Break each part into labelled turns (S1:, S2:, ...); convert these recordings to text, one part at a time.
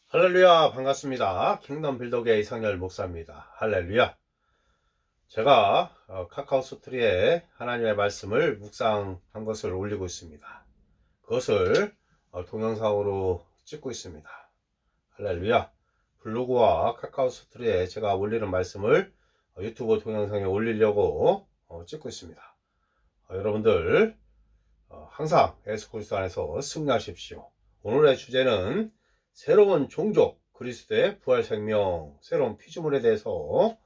S1: 할렐루야, 반갑습니다. 킹덤 빌더계의 이상열 목사입니다. 할렐루야. 제가 카카오 스토리에 하나님의 말씀을 묵상한 것을 올리고 있습니다. 그것을 동영상으로 찍고 있습니다. 할렐루야. 블로그와 카카오 스토리에 제가 올리는 말씀을 유튜브 동영상에 올리려고 찍고 있습니다. 여러분들 항상 예수 그리스도 안에서 승리하십시오. 오늘의 주제는 새로운 종족, 그리스도의 부활 생명, 새로운 피조물에 대해서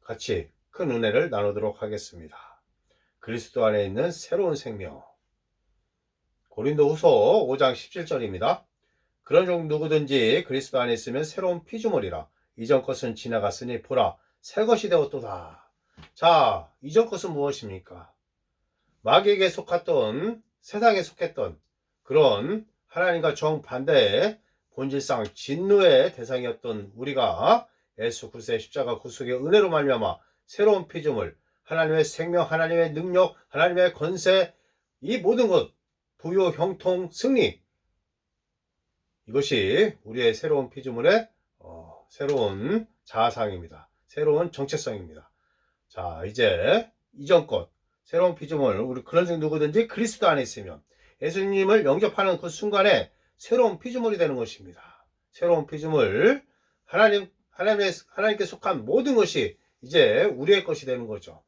S1: 같이 큰 은혜를 나누도록 하겠습니다. 그리스도 안에 있는 새로운 생명. 고린도후서 5장 17절입니다. 그런 종 누구든지 그리스도 안에 있으면 새로운 피조물이라. 이전 것은 지나갔으니 보라 새 것이 되었도다. 자, 이전 것은 무엇입니까? 마귀에게 속했던, 세상에 속했던 그런 하나님과 정반대의 본질상 진노의 대상이었던 우리가 예수 그리스도의 십자가 구속의 은혜로 말미암아 새로운 피조물, 하나님의 생명, 하나님의 능력, 하나님의 권세, 이 모든 것, 부요, 형통, 승리, 이것이 우리의 새로운 피조물의 새로운 자아상입니다. 새로운 정체성입니다. 자, 이제 이전 것, 새로운 피조물, 우리 그런 중 누구든지 그리스도 안에 있으면 예수님을 영접하는 그 순간에 새로운 피조물이 되는 것입니다. 새로운 피조물, 하나님께 속한 모든 것이 이제 우리의 것이 되는 거죠.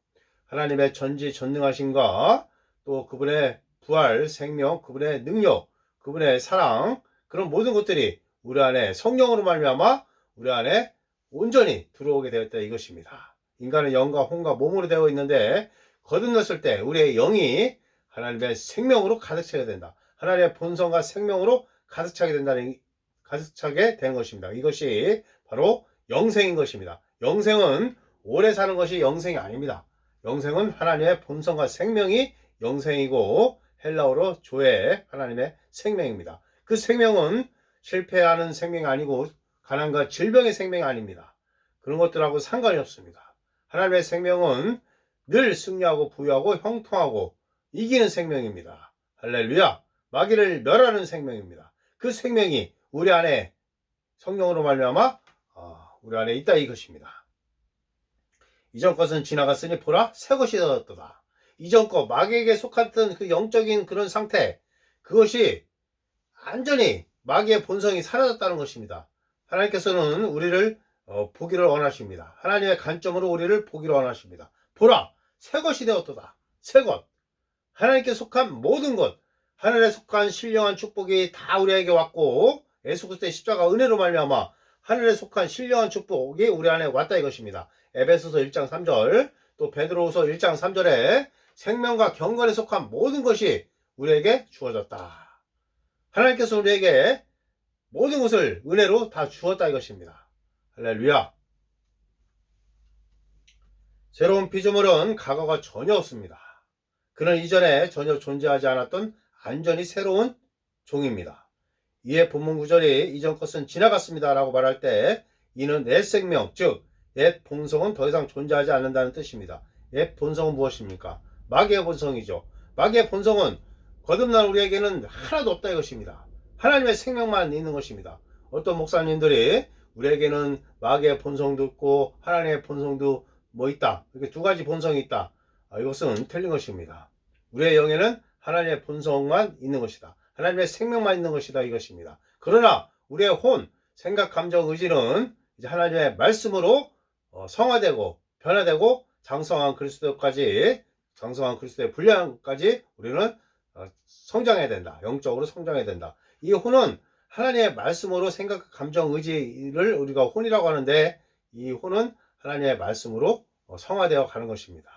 S1: 하나님의 전지전능하심과 또 그분의 부활, 생명, 그분의 능력, 그분의 사랑, 그런 모든 것들이 우리 안에 성령으로 말미암아 우리 안에 온전히 들어오게 되었다 이것입니다. 인간은 영과 혼과 몸으로 되어 있는데 거듭났을 때 우리의 영이 하나님의 생명으로 가득 차게 된다. 하나님의 본성과 생명으로 가득 차게 되는 것입니다. 이것이 바로 영생인 것입니다. 영생은 오래 사는 것이 영생이 아닙니다. 영생은 하나님의 본성과 생명이 영생이고 헬라어로 조에 하나님의 생명입니다. 그 생명은 실패하는 생명이 아니고 가난과 질병의 생명이 아닙니다. 그런 것들하고 상관이 없습니다. 하나님의 생명은 늘 승리하고 부유하고 형통하고 이기는 생명입니다. 할렐루야. 마귀를 멸하는 생명입니다. 그 생명이 우리 안에 성령으로 말미암아 우리 안에 있다 이것입니다. 이전 것은 지나갔으니 보라 새 것이 되었도다. 이전 것 마귀에게 속했던 그 영적인 그런 상태, 그것이 완전히 마귀의 본성이 사라졌다는 것입니다. 하나님께서는 우리를 보기를 원하십니다. 하나님의 관점으로 우리를 보기를 원하십니다. 보라 새 것이 되었도다. 새 것, 하나님께 속한 모든 것, 하늘에 속한 신령한 축복이 다 우리에게 왔고 예수 그리스도의 십자가 은혜로 말미암아 하늘에 속한 신령한 축복이 우리 안에 왔다 이것입니다. 에베소서 1장 3절, 또 베드로후서 1장 3절에 생명과 경건에 속한 모든 것이 우리에게 주어졌다. 하나님께서 우리에게 모든 것을 은혜로 다 주었다 이것입니다. 할렐루야. 새로운 피조물은 과거가 전혀 없습니다. 그는 이전에 전혀 존재하지 않았던 완전히 새로운 종입니다. 이에 본문 구절이 이전 것은 지나갔습니다 라고 말할 때 이는 옛 생명, 즉 옛 본성은 더 이상 존재하지 않는다는 뜻입니다. 옛 본성은 무엇입니까? 마귀의 본성이죠. 마귀의 본성은 거듭난 우리에게는 하나도 없다 이것입니다. 하나님의 생명만 있는 것입니다. 어떤 목사님들이 우리에게는 마귀의 본성도 있고 하나님의 본성도 있다, 이렇게 두 가지 본성이 있다, 이것은 틀린 것입니다. 우리의 영에는 하나님의 본성만 있는 것이다. 하나님의 생명만 있는 것이다 이것입니다. 그러나 우리의 혼, 생각, 감정, 의지는 이제 하나님의 말씀으로 성화되고 변화되고 장성한 그리스도의 분량까지 우리는 성장해야 된다. 영적으로 성장해야 된다. 이 혼은 하나님의 말씀으로 생각, 감정, 의지를 우리가 혼이라고 하는데 이 혼은 하나님의 말씀으로 성화되어 가는 것입니다.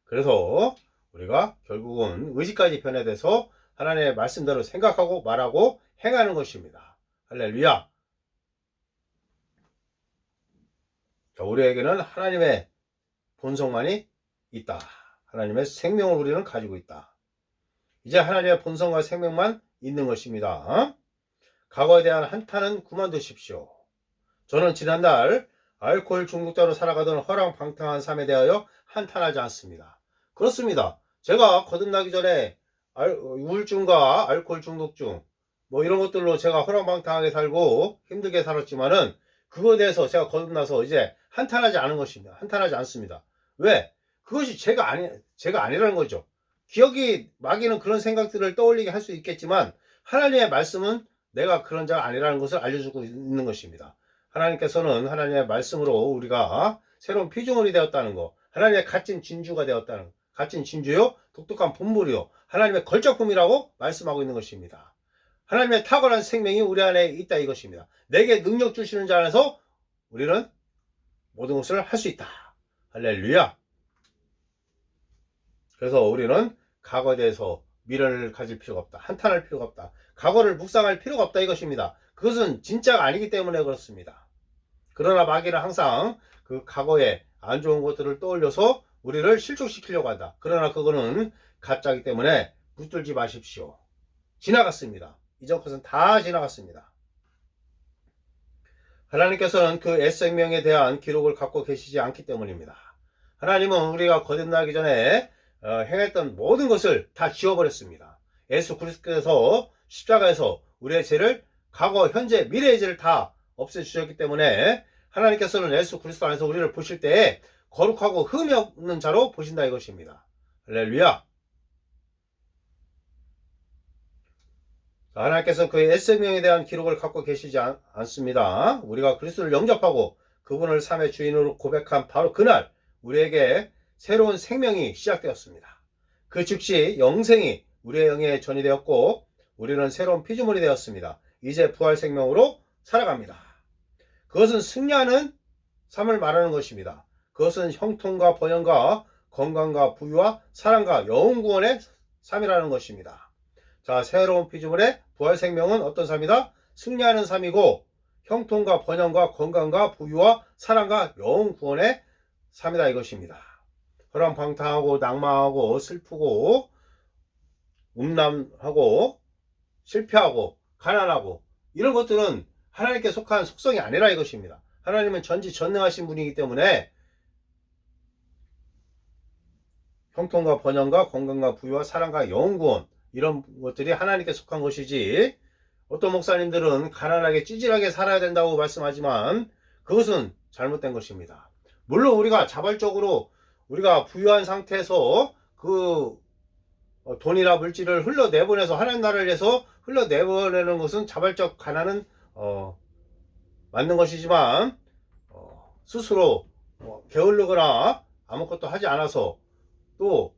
S1: 그래서 우리가 결국은 의지까지 변화돼서 하나님의 말씀대로 생각하고 말하고 행하는 것입니다. 할렐루야. 우리에게는 하나님의 본성만이 있다. 하나님의 생명을 우리는 가지고 있다. 이제 하나님의 본성과 생명만 있는 것입니다. 과거에 대한 한탄은 그만두십시오. 저는 지난날 알코올 중독자로 살아가던 허랑방탕한 삶에 대하여 한탄하지 않습니다. 그렇습니다. 제가 거듭나기 전에 우울증과 알코올 중독증, 뭐 이런 것들로 제가 허랑방탕하게 살고 힘들게 살았지만은 그거에 대해서 제가 거듭나서 이제 한탄하지 않은 것입니다. 한탄하지 않습니다. 왜? 그것이 제가 아니라는 거죠. 기억이 마귀는 그런 생각들을 떠올리게 할 수 있겠지만 하나님의 말씀은 내가 그런 자가 아니라는 것을 알려주고 있는 것입니다. 하나님께서는 하나님의 말씀으로 우리가 새로운 피조물이 되었다는 거, 하나님의 값진 진주가 되었다는 거, 값진 진주요, 독특한 본물이요, 하나님의 걸작품이라고 말씀하고 있는 것입니다. 하나님의 탁월한 생명이 우리 안에 있다 이것입니다. 내게 능력 주시는 자 안에서 우리는 모든 것을 할 수 있다. 할렐루야. 그래서 우리는 과거에 대해서 미련을 가질 필요가 없다. 한탄할 필요가 없다. 과거를 묵상할 필요가 없다 이것입니다. 그것은 진짜가 아니기 때문에 그렇습니다. 그러나 마귀는 항상 그 과거에 안 좋은 것들을 떠올려서 우리를 실족시키려고 한다. 그러나 그거는 가짜이기 때문에 붙들지 마십시오. 지나갔습니다. 이전 것은 다 지나갔습니다. 하나님께서는 그 옛생명에 대한 기록을 갖고 계시지 않기 때문입니다. 하나님은 우리가 거듭나기 전에 행했던 모든 것을 다 지워버렸습니다. 예수 그리스도께서 십자가에서 우리의 죄를 과거, 현재, 미래의 죄를 다 없애주셨기 때문에 하나님께서는 예수 그리스도 안에서 우리를 보실 때 거룩하고 흠이 없는 자로 보신다 이것입니다. 할렐루야. 하나님께서 그 옛생명에 대한 기록을 갖고 계시지 않습니다. 우리가 그리스도를 영접하고 그분을 삶의 주인으로 고백한 바로 그날 우리에게 새로운 생명이 시작되었습니다. 그 즉시 영생이 우리의 영에 전이 되었고 우리는 새로운 피조물이 되었습니다. 이제 부활 생명으로 살아갑니다. 그것은 승리하는 삶을 말하는 것입니다. 그것은 형통과 번영과 건강과 부유와 사랑과 영혼 구원의 삶이라는 것입니다. 자, 새로운 피조물의 부활 생명은 어떤 삶이다? 승리하는 삶이고 형통과 번영과 건강과 부유와 사랑과 영혼 구원의 삶이다 이것입니다. 허랑방탕하고 낭망하고 슬프고 음란하고 실패하고 가난하고 이런 것들은 하나님께 속한 속성이 아니라 이것입니다. 하나님은 전지전능하신 분이기 때문에 형통과 번영과 건강과 부유와 사랑과 영혼 구원 이런 것들이 하나님께 속한 것이지 어떤 목사님들은 가난하게 찌질하게 살아야 된다고 말씀하지만 그것은 잘못된 것입니다. 물론 우리가 자발적으로 우리가 부유한 상태에서 그 돈이나 물질을 흘러내보내서 하나님 나라를 위해서 흘러내보내는 것은 자발적 가난은 맞는 것이지만 스스로 게을르거나 아무것도 하지 않아서 또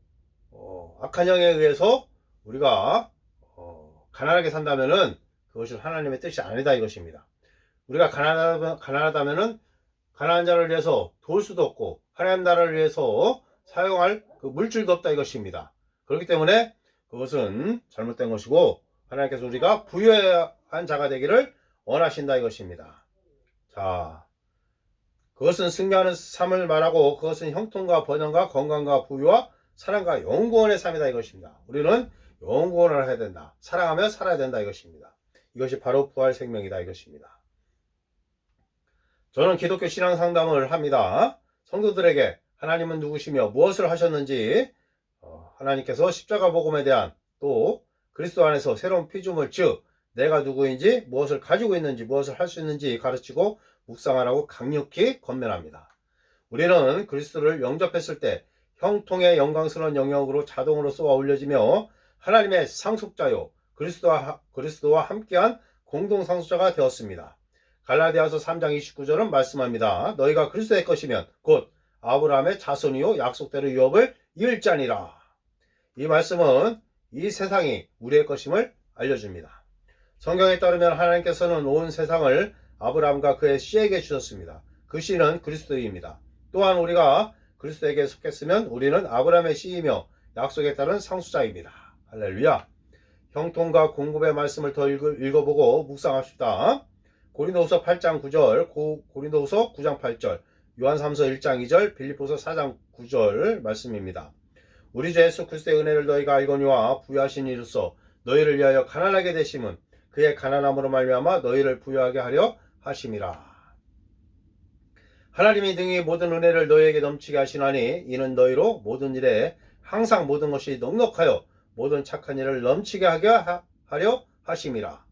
S1: 악한 영에 의해서 우리가 가난하게 산다면은 그것이 하나님의 뜻이 아니다 이것입니다. 우리가 가난하다면은 가난한 자를 위해서 도울 수도 없고 하나님 나라를 위해서 사용할 그 물질도 없다 이것입니다. 그렇기 때문에 그것은 잘못된 것이고 하나님께서 우리가 부유한 자가 되기를 원하신다 이것입니다. 자, 그것은 승리하는 삶을 말하고 그것은 형통과 번영과 건강과 부유와 사랑과 영구원의 삶이다 이것입니다. 우리는 영구원을 해야 된다. 사랑하며 살아야 된다 이것입니다. 이것이 바로 부활 생명이다 이것입니다. 저는 기독교 신앙 상담을 합니다. 성도들에게 하나님은 누구시며 무엇을 하셨는지 하나님께서 십자가 복음에 대한 또 그리스도 안에서 새로운 피조물 즉 내가 누구인지 무엇을 가지고 있는지 무엇을 할 수 있는지 가르치고 묵상하라고 강력히 권면합니다. 우리는 그리스도를 영접했을 때 형통의 영광스러운 영역으로 자동으로 쏘아 올려지며 하나님의 상속자요 그리스도와 함께한 공동 상속자가 되었습니다. 갈라디아서 3장 29절은 말씀합니다. 너희가 그리스도의 것이면 곧 아브라함의 자손이요 약속대로 유업을 이을 자니라. 이 말씀은 이 세상이 우리의 것임을 알려줍니다. 성경에 따르면 하나님께서는 온 세상을 아브라함과 그의 씨에게 주셨습니다. 그 씨는 그리스도입니다. 또한 우리가 그리스도에게 속했으면 우리는 아브라함의 씨이며 약속에 따른 상수자입니다. 할렐루야. 형통과 공급의 말씀을 더 읽어보고 묵상합시다. 고린도후서 8장 9절, 고린도후서 9장 8절, 요한삼서 1장 2절, 빌립보서 4장 9절 말씀입니다. 우리 주 예수 그리스도의 은혜를 너희가 알거니와 부유하신 이로써 너희를 위하여 가난하게 되심은 그의 가난함으로 말미암아 너희를 부유하게 하려 하심이라. 하나님이 등이 모든 은혜를 너희에게 넘치게 하시나니 이는 너희로 모든 일에 항상 모든 것이 넉넉하여 모든 착한 일을 넘치게 하려 하심이라.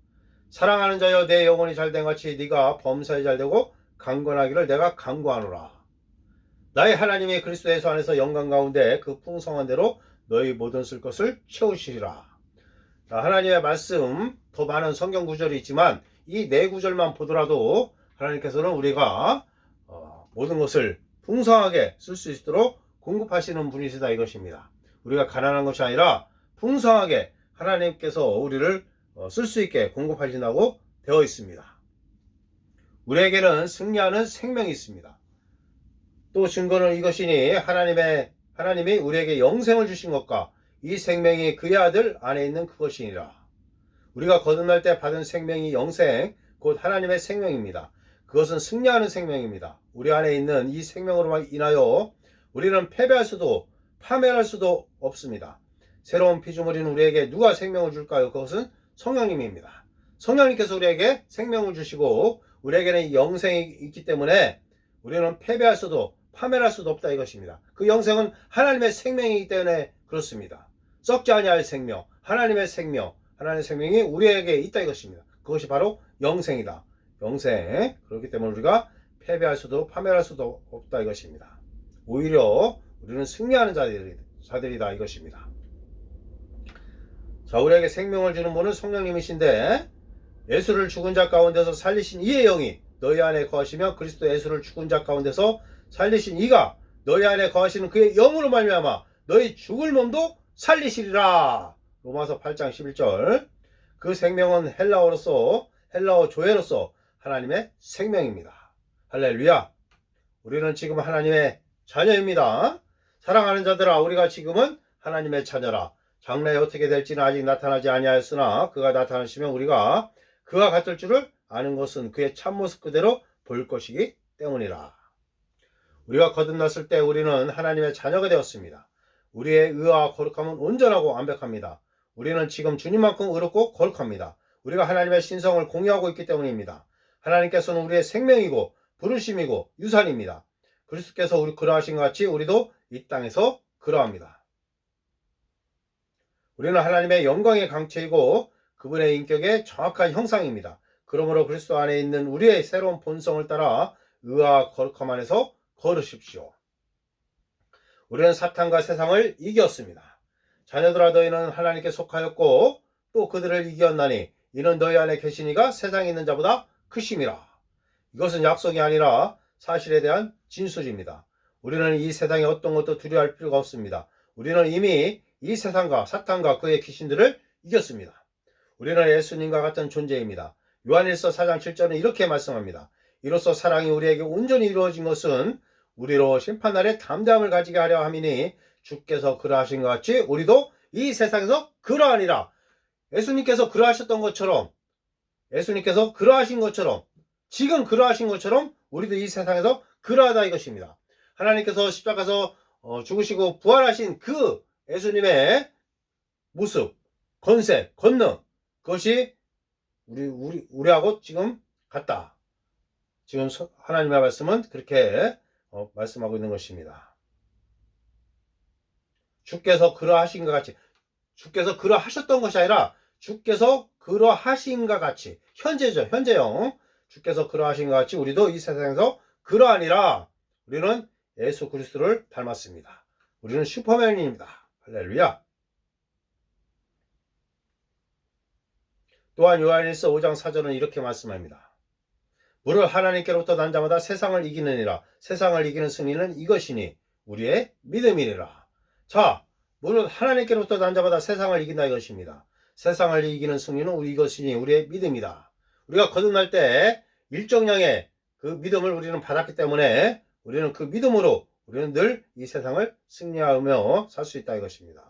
S1: 사랑하는 자여 내 영혼이 잘된 같이 네가 범사에 잘되고 강건하기를 내가 간구하노라. 나의 하나님이 그리스도 예수 안에서 영광 가운데 그 풍성한 대로 너희 모든 쓸 것을 채우시리라. 하나님의 말씀, 더 많은 성경 구절이 있지만 이 네 구절만 보더라도 하나님께서는 우리가 모든 것을 풍성하게 쓸 수 있도록 공급하시는 분이시다 이것입니다. 우리가 가난한 것이 아니라 풍성하게 하나님께서 우리를 쓸 수 있게 공급하신다고 되어 있습니다. 우리에게는 승리하는 생명이 있습니다. 또 증거는 이것이니 하나님이 우리에게 영생을 주신 것과 이 생명이 그의 아들 안에 있는 그것이니라. 우리가 거듭날 때 받은 생명이 영생, 곧 하나님의 생명입니다. 그것은 승리하는 생명입니다. 우리 안에 있는 이 생명으로 인하여 우리는 패배할 수도 파멸할 수도 없습니다. 새로운 피조물인 우리에게 누가 생명을 줄까요? 그것은 성령님입니다. 성령님께서 우리에게 생명을 주시고 우리에게는 영생이 있기 때문에 우리는 패배할 수도 파멸할 수도 없다 이것입니다. 그 영생은 하나님의 생명이기 때문에 그렇습니다. 썩지 아니할 생명, 하나님의 생명이 우리에게 있다 이것입니다. 그것이 바로 영생이다. 영생. 그렇기 때문에 우리가 패배할 수도 파멸할 수도 없다 이것입니다. 오히려 우리는 승리하는 자들이다 이것입니다. 자, 우리에게 생명을 주는 분은 성령님이신데 예수를 죽은 자 가운데서 살리신 이의 영이 너희 안에 거하시며 그리스도 예수를 죽은 자 가운데서 살리신 이가 너희 안에 거하시는 그의 영으로 말미암아 너희 죽을 몸도 살리시리라. 로마서 8장 11절. 그 생명은 헬라어 조회로서 하나님의 생명입니다. 할렐루야. 우리는 지금 하나님의 자녀입니다. 사랑하는 자들아, 우리가 지금은 하나님의 자녀라. 장래에 어떻게 될지는 아직 나타나지 아니하였으나 그가 나타나시면 우리가 그와 같을 줄을 아는 것은 그의 참모습 그대로 볼 것이기 때문이라. 우리가 거듭났을 때 우리는 하나님의 자녀가 되었습니다. 우리의 의와 거룩함은 온전하고 완벽합니다. 우리는 지금 주님만큼 의롭고 거룩합니다. 우리가 하나님의 신성을 공유하고 있기 때문입니다. 하나님께서는 우리의 생명이고 부르심이고 유산입니다. 그리스도께서 우리 그러하신 것 같이 우리도 이 땅에서 그러합니다. 우리는 하나님의 영광의 강체이고 그분의 인격의 정확한 형상입니다. 그러므로 그리스도 안에 있는 우리의 새로운 본성을 따라 의와 거룩함 안에서 걸으십시오. 우리는 사탄과 세상을 이겼습니다. 자녀들아, 너희는 하나님께 속하였고 또 그들을 이겼나니 이는 너희 안에 계신 이가 세상에 있는 자보다 크심이라. 이것은 약속이 아니라 사실에 대한 진술입니다. 우리는 이 세상에 어떤 것도 두려워할 필요가 없습니다. 우리는 이미 이 세상과 사탄과 그의 귀신들을 이겼습니다. 우리는 예수님과 같은 존재입니다. 요한일서 4장 7절은 이렇게 말씀합니다. 이로써 사랑이 우리에게 온전히 이루어진 것은 우리로 심판날에 담대함을 가지게 하려 함이니 주께서 그러하신 것 같이 우리도 이 세상에서 그러하니라. 예수님께서 그러하셨던 것처럼, 예수님께서 그러하신 것처럼, 지금 그러하신 것처럼 우리도 이 세상에서 그러하다 이것입니다. 하나님께서 십자가에서 죽으시고 부활하신 그 예수님의 모습, 권세, 권능, 그것이 우리하고 지금 같다. 지금 하나님의 말씀은 그렇게 말씀하고 있는 것입니다. 주께서 그러하신 것 같이, 주께서 그러하셨던 것이 아니라 주께서 그러하신 것 같이, 현재죠, 현재형. 주께서 그러하신 것 같이 우리도 이 세상에서 그러하니라. 우리는 예수 그리스도를 닮았습니다. 우리는 슈퍼맨입니다. 할렐루야. 또한 요한일서 5장 4절은 이렇게 말씀합니다. 무릇 하나님께로부터 난 자마다 세상을 이기느니라. 세상을 이기는 승리는 이것이니 우리의 믿음이니라. 자, 무릇 하나님께로부터 난 자마다 세상을 이긴다 이것입니다. 세상을 이기는 승리는 이것이니 우리의 믿음이다. 우리가 거듭날 때 일정량의 그 믿음을 우리는 받았기 때문에 우리는 그 믿음으로 우리는 늘 이 세상을 승리하며 살 수 있다 이것입니다.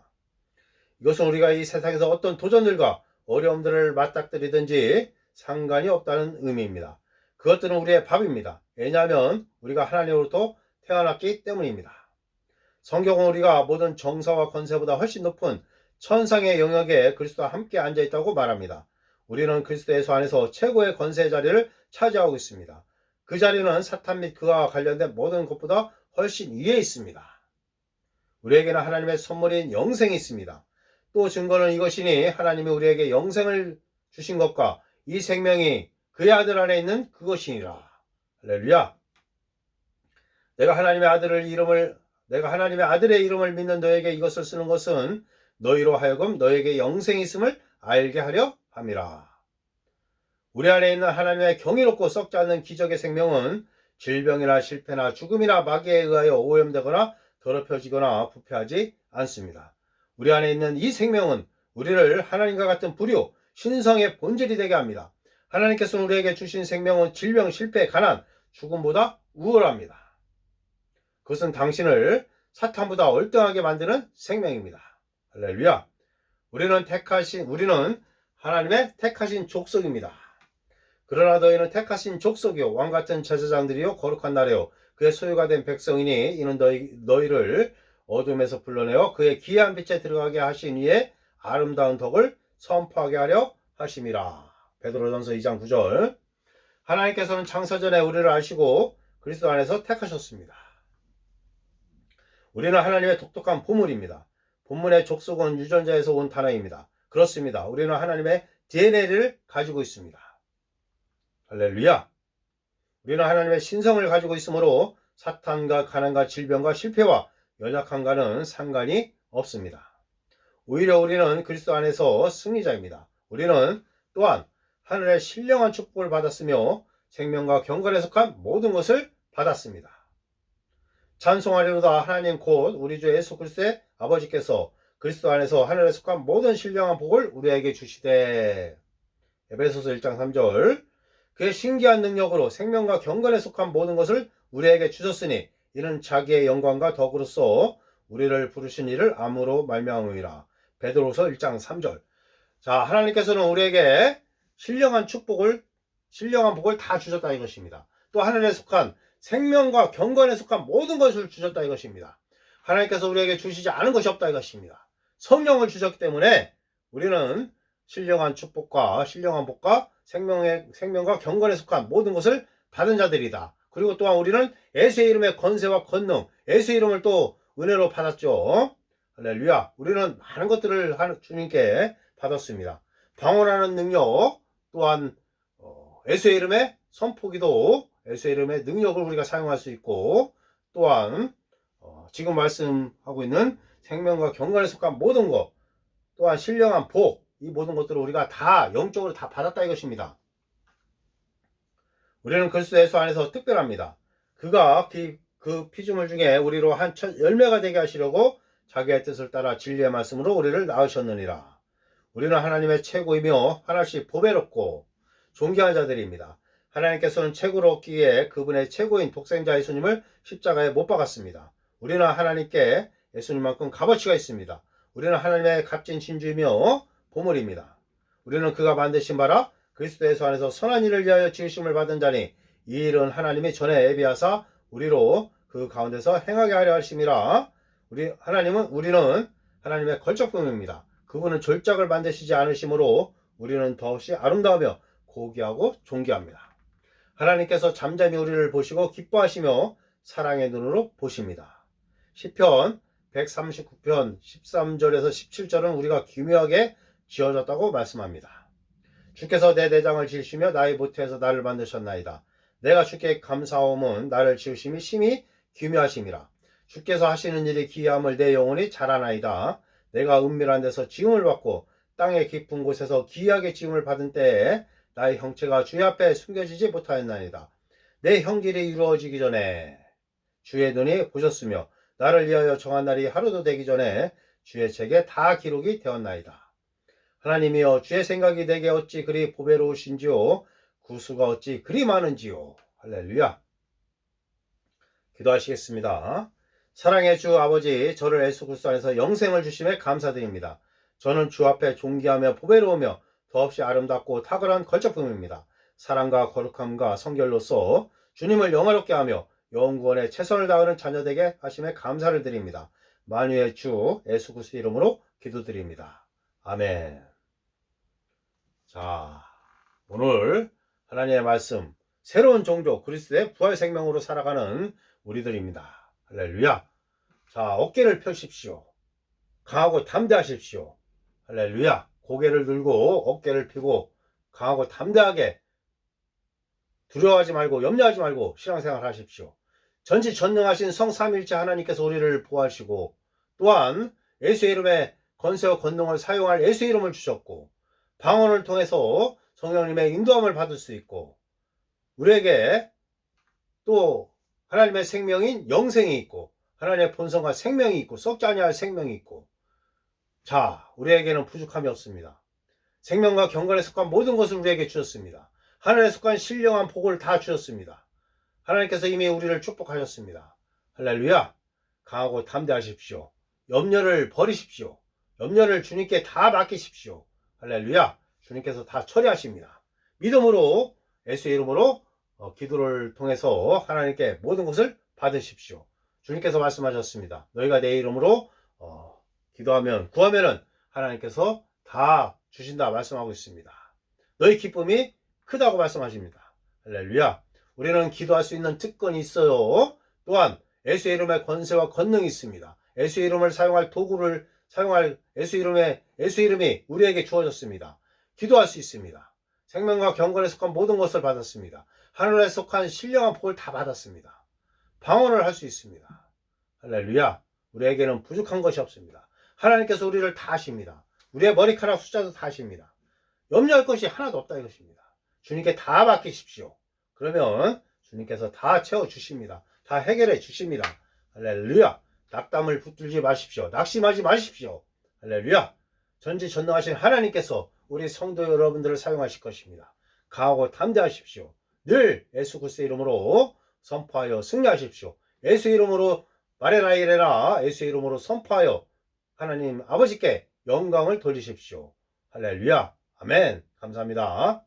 S1: 이것은 우리가 이 세상에서 어떤 도전들과 어려움들을 맞닥뜨리든지 상관이 없다는 의미입니다. 그것들은 우리의 밥입니다. 왜냐하면 우리가 하나님으로부터 태어났기 때문입니다. 성경은 우리가 모든 정사와 권세보다 훨씬 높은 천상의 영역에 그리스도와 함께 앉아있다고 말합니다. 우리는 그리스도 예수 안에서 최고의 권세의 자리를 차지하고 있습니다. 그 자리는 사탄 및 그와 관련된 모든 것보다 훨씬 위에 있습니다. 우리에게는 하나님의 선물인 영생이 있습니다. 또 증거는 이것이니 하나님이 우리에게 영생을 주신 것과 이 생명이 그의 아들 안에 있는 그것이니라. 할렐루야. 내가 하나님의 아들의 이름을 믿는 너에게 이것을 쓰는 것은 너희로 하여금 너에게 영생이 있음을 알게 하려 함이라. 우리 안에 있는 하나님의 경이롭고 썩지 않는 기적의 생명은 질병이나 실패나 죽음이나 마귀에 의하여 오염되거나 더럽혀지거나 부패하지 않습니다. 우리 안에 있는 이 생명은 우리를 하나님과 같은 부류, 신성의 본질이 되게 합니다. 하나님께서 우리에게 주신 생명은 질병, 실패, 가난, 죽음보다 우월합니다. 그것은 당신을 사탄보다 얼등하게 만드는 생명입니다. 할렐루야. 우리는 하나님의 택하신 족속입니다. 그러나 너희는 택하신 족속이요 왕같은 제사장들이요 거룩한 나라요 그의 소유가 된 백성이니 이는 너희를 어둠에서 불러내어 그의 기이한 빛에 들어가게 하신 이의 아름다운 덕을 선포하게 하려 하심이라. 베드로전서 2장 9절. 하나님께서는 창세전에 우리를 아시고 그리스도 안에서 택하셨습니다. 우리는 하나님의 독특한 보물입니다. 본문의 족속은 유전자에서 온 단어입니다. 그렇습니다. 우리는 하나님의 DNA를 가지고 있습니다. 할렐루야. 우리는 하나님의 신성을 가지고 있으므로 사탄과 가난과 질병과 실패와 연약함과는 상관이 없습니다. 오히려 우리는 그리스도 안에서 승리자입니다. 우리는 또한 하늘의 신령한 축복을 받았으며 생명과 경건에 속한 모든 것을 받았습니다. 찬송하리로다. 하나님 곧 우리 주 예수 그리스도의 아버지께서 그리스도 안에서 하늘에 속한 모든 신령한 복을 우리에게 주시되. 에베소서 1장 3절. 그의 신기한 능력으로 생명과 경건에 속한 모든 것을 우리에게 주셨으니 이는 자기의 영광과 덕으로서 우리를 부르신 이를 암으로 말미암음이라. 베드로서 1장 3절. 자, 하나님께서는 우리에게 신령한 복을 다 주셨다 이것입니다. 또 하늘에 속한 생명과 경건에 속한 모든 것을 주셨다 이것입니다. 하나님께서 우리에게 주시지 않은 것이 없다 이것입니다. 성령을 주셨기 때문에 우리는 신령한 축복과 신령한 복과 생명과 경건에 속한 모든 것을 받은 자들이다. 그리고 또한 우리는 예수의 이름의 권세와 권능, 예수의 이름을 또 은혜로 받았죠. 할렐루야. 우리는 많은 것들을 주님께 받았습니다. 방언하는 능력, 또한 예수의 이름의 선포기도, 예수의 이름의 능력을 우리가 사용할 수 있고, 또한 지금 말씀하고 있는 생명과 경건에 속한 모든 것, 또한 신령한 복, 이 모든 것들을 우리가 다 영적으로 다 받았다 이것입니다. 우리는 그리스도 예수 안에서 특별합니다. 그가 그 피조물 중에 우리로 한 열매가 되게 하시려고 자기의 뜻을 따라 진리의 말씀으로 우리를 낳으셨느니라. 우리는 하나님의 최고이며 하나씩 보배롭고 존귀한 자들입니다. 하나님께서는 최고로 얻기 위해 그분의 최고인 독생자 예수님을 십자가에 못 박았습니다. 우리는 하나님께 예수님만큼 값어치가 있습니다. 우리는 하나님의 값진 진주이며 보물입니다. 우리는 그가 만드신 바라 그리스도 예수 안에서 선한 일을 위하여 지으심을 받은 자니 이 일은 하나님이 전에 예비하사 우리로 그 가운데서 행하게 하려 하심이라. 우리는 하나님의 걸작품입니다. 그분은 졸작을 만드시지 않으시므로 우리는 더없이 아름다우며 고귀하고 존귀합니다. 하나님께서 잠잠히 우리를 보시고 기뻐하시며 사랑의 눈으로 보십니다. 시편 139편 13절에서 17절은 우리가 기묘하게 지어졌다고 말씀합니다. 주께서 내 내장을 지으시며 나의 모태에서 나를 만드셨나이다. 내가 주께 감사함은 나를 지으심이 심히 기묘하심이라. 주께서 하시는 일이 기이함을 내 영혼이 잘 아나이다. 내가 은밀한 데서 지음을 받고 땅의 깊은 곳에서 기이하게 지음을 받은 때에 나의 형체가 주의 앞에 숨겨지지 못하였나이다. 내 형질이 이루어지기 전에 주의 눈이 보셨으며 나를 위하여 정한 날이 하루도 되기 전에 주의 책에 다 기록이 되었나이다. 하나님이여 주의 생각이 내게 어찌 그리 보배로우신지요 구수가 어찌 그리 많은지요. 할렐루야. 기도하시겠습니다. 사랑의 주 아버지, 저를 예수 그리스도 안에서 영생을 주심에 감사드립니다. 저는 주 앞에 존귀하며 보배로우며 더없이 아름답고 탁월한 걸작품입니다. 사랑과 거룩함과 성결로서 주님을 영화롭게 하며 영구원에 최선을 다하는 자녀 되게 하심에 감사를 드립니다. 만유의 주 예수 그리스도 이름으로 기도드립니다. 아멘. 자, 오늘 하나님의 말씀, 새로운 종족 그리스도의 부활 생명으로 살아가는 우리들입니다. 할렐루야. 자, 어깨를 펴십시오. 강하고 담대하십시오. 할렐루야. 고개를 들고 어깨를 펴고 강하고 담대하게 두려워하지 말고 염려하지 말고 신앙생활 하십시오. 전지전능하신 성삼일체 하나님께서 우리를 보호하시고 또한 예수의 이름에 권세와 권능을 사용할 예수의 이름을 주셨고 방언을 통해서 성령님의 인도함을 받을 수 있고 우리에게 또 하나님의 생명인 영생이 있고 하나님의 본성과 생명이 있고 썩지 아니할 생명이 있고 자 우리에게는 부족함이 없습니다. 생명과 경건에 속한 모든 것을 우리에게 주셨습니다. 하늘에 속한 신령한 복을 다 주셨습니다. 하나님께서 이미 우리를 축복하셨습니다. 할렐루야. 강하고 담대하십시오. 염려를 버리십시오. 염려를 주님께 다 맡기십시오. 할렐루야. 주님께서 다 처리하십니다. 믿음으로 예수의 이름으로 기도를 통해서 하나님께 모든 것을 받으십시오. 주님께서 말씀하셨습니다. 너희가 내 이름으로 기도하면 구하면은 하나님께서 다 주신다 말씀하고 있습니다. 너희 기쁨이 크다고 말씀하십니다. 할렐루야. 우리는 기도할 수 있는 특권이 있어요. 또한 예수의 이름에 권세와 권능이 있습니다. 예수의 이름을 사용할 도구를 사용할 예수의 이름이 우리에게 주어졌습니다. 기도할 수 있습니다. 생명과 경건에 속한 모든 것을 받았습니다. 하늘에 속한 신령한 복을 다 받았습니다. 방언을 할 수 있습니다. 할렐루야. 우리에게는 부족한 것이 없습니다. 하나님께서 우리를 다 아십니다. 우리의 머리카락 숫자도 다 아십니다. 염려할 것이 하나도 없다 이것입니다. 주님께 다 맡기십시오. 그러면 주님께서 다 채워주십니다. 다 해결해 주십니다. 할렐루야. 낙담을 붙들지 마십시오. 낙심하지 마십시오. 할렐루야. 전지전능하신 하나님께서 우리 성도 여러분들을 사용하실 것입니다. 강하고 담대하십시오. 늘 예수 그리스도의 이름으로 선포하여 승리하십시오. 예수 이름으로 말해라 이래라 예수 이름으로 선포하여 하나님 아버지께 영광을 돌리십시오. 할렐루야. 아멘. 감사합니다.